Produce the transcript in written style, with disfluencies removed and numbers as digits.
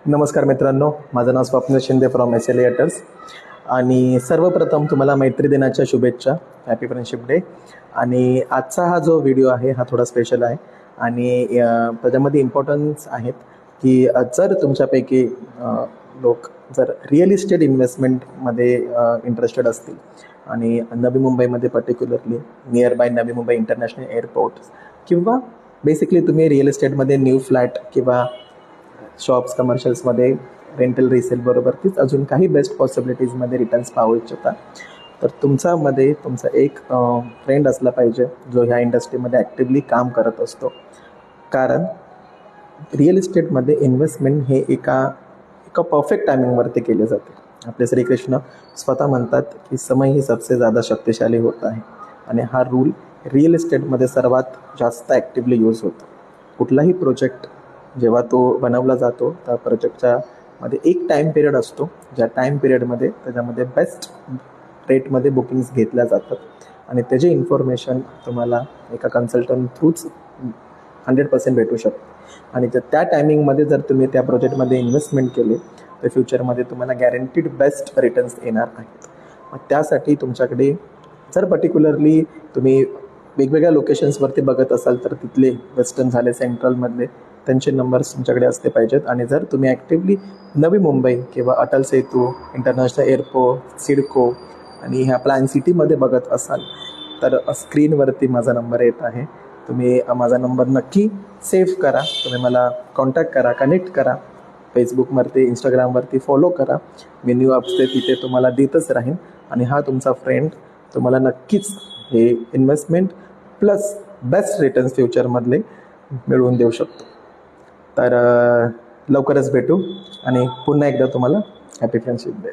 नमस्कार मित्रांनो, माझं नाव स्वप्नील शिंदे फ्रॉम एसएलिएटर्स. आणि सर्वप्रथम तुम्हाला मैत्री दिनाच्या शुभेच्छा. Happy friendship day. आणि आजचा हा जो व्हिडिओ आहे हा थोडा स्पेशल आहे आणि त्याच्यामध्ये इम्पॉर्टन्स आहेत की जर तुमच्यापैकी लोक जर रिअल इस्टेट इन्व्हेस्टमेंटमध्ये इंटरेस्टेड असतील आणि नवी मुंबईमध्ये particularly near by Navi Mumbai international airport किंवा बेसिकली तुम्ही रिअल इस्टेटमध्ये न्यू फ्लॅट किंवा शॉप्स कमर्शियल्समध्ये रेंटल रिसेल बरोबर तीच अजून काही बेस्ट पॉसिबिलिटीजमध्ये रिटर्न्स पाहू इच्छिता, तर तुमचा एक फ्रेंड असला पाहिजे जो ह्या इंडस्ट्रीमध्ये ॲक्टिवली काम करत असतो. कारण रिअल इस्टेटमध्ये इन्व्हेस्टमेंट हे एका परफेक्ट टायमिंगवरती केले जाते. आपले श्रीकृष्ण स्वतः म्हणतात की समय ही सबसे ज़्यादा शक्तिशाली होता है. आणि हा रूल रिअल इस्टेटमध्ये सर्वात जास्त ॲक्टिवली यूज होतो. कुठलाही प्रोजेक्ट जेव्हा तो बनवला जातो त्या प्रोजेक्टच्या मध्ये एक टाईम पिरियड असतो, ज्या टाईम पिरियडमध्ये त्याच्यामध्ये बेस्ट रेटमध्ये बुकिंग्स घेतल्या जातात आणि त्याची इन्फॉर्मेशन तुम्हाला एका कन्सल्टंट थ्रूच 100% भेटू शकते. आणि त्या टायमिंगमध्ये जर तुम्ही त्या प्रोजेक्टमध्ये इन्व्हेस्टमेंट केले तर फ्युचरमध्ये तुम्हाला गॅरंटीड बेस्ट रिटर्न्स येणार आहेत. मग त्यासाठी तुमच्याकडे जर पर्टिक्युलरली तुम्ही वेगवेगळ्या लोकेशन्सवरती बघत असाल तर तिथले वेस्टर्न झाले, सेंट्रलमधले, त्यांचे नंबर्स तुमच्याकडे असले पाहिजेत. आणि जर तुम्ही ॲक्टिवली नवी मुंबई किंवा अटल सेतू, इंटरनॅशनल एअरपोर्ट, सिडको आणि ह्या प्लॅन सिटीमध्ये बघत असाल तर स्क्रीनवरती माझा नंबर येत आहे. तुम्ही माझा नंबर नक्की सेव्ह करा. तुम्ही मला कॉन्टॅक्ट करा, कनेक्ट करा. फेसबुकवरती, इंस्टाग्रामवरती फॉलो करा. मी न्यू अपडेट तिथे तुम्हाला देतच राहीन. आणि हा तुमचा फ्रेंड तुम्हाला नक्कीच हे इन्व्हेस्टमेंट प्लस बेस्ट रिटर्न्स फ्युचरमधले मिळवून देऊ शकतो. तर लवकरच भेटू आणि पुन्हा एकदा तुम्हाला हॅपी फ्रेंडशिप डे.